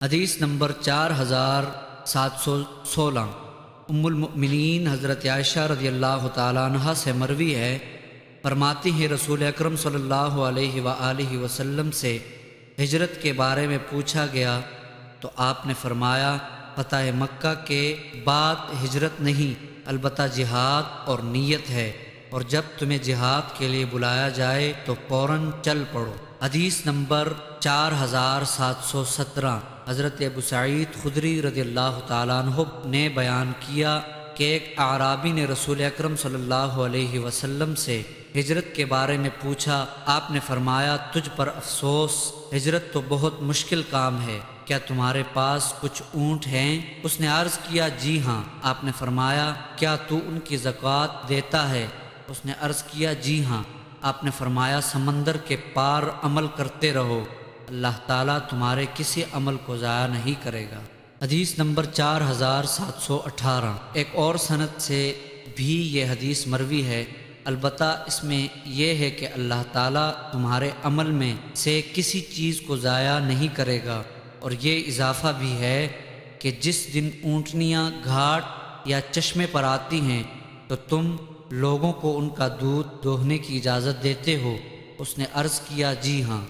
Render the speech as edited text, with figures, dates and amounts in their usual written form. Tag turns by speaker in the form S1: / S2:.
S1: حدیث نمبر 4716 ام المؤمنین حضرت عائشہ رضی اللہ تعالیٰ عنہ سے مروی ہے، فرماتی ہیں رسول اکرم صلی اللہ علیہ وآلہ وسلم سے ہجرت کے بارے میں پوچھا گیا تو آپ نے فرمایا فتح مکہ کے بعد ہجرت نہیں البتہ جہاد اور نیت ہے، اور جب تمہیں جہاد کے لیے بلایا جائے تو فوراً چل پڑو۔ حدیث نمبر 4717 حضرت ابو سعید خدری رضی اللہ تعالیٰ عنہ نے بیان کیا کہ ایک اعرابی نے رسول اکرم صلی اللہ علیہ وسلم سے ہجرت کے بارے میں پوچھا، آپ نے فرمایا تجھ پر افسوس، ہجرت تو بہت مشکل کام ہے، کیا تمہارے پاس کچھ اونٹ ہیں؟ اس نے عرض کیا جی ہاں۔ آپ نے فرمایا کیا تو ان کی زکوٰۃ دیتا ہے؟ اس نے عرض کیا جی ہاں۔ آپ نے فرمایا سمندر کے پار عمل کرتے رہو، اللہ تعالیٰ تمہارے کسی عمل کو ضائع نہیں کرے گا۔ حدیث نمبر 4718 ایک اور سند سے بھی یہ حدیث مروی ہے، البتہ اس میں یہ ہے کہ اللہ تعالیٰ تمہارے عمل میں سے کسی چیز کو ضائع نہیں کرے گا، اور یہ اضافہ بھی ہے کہ جس دن اونٹنیاں گھاٹ یا چشمے پر آتی ہیں تو تم لوگوں کو ان کا دودھ دوہنے کی اجازت دیتے ہو؟ اس نے عرض کیا جی ہاں۔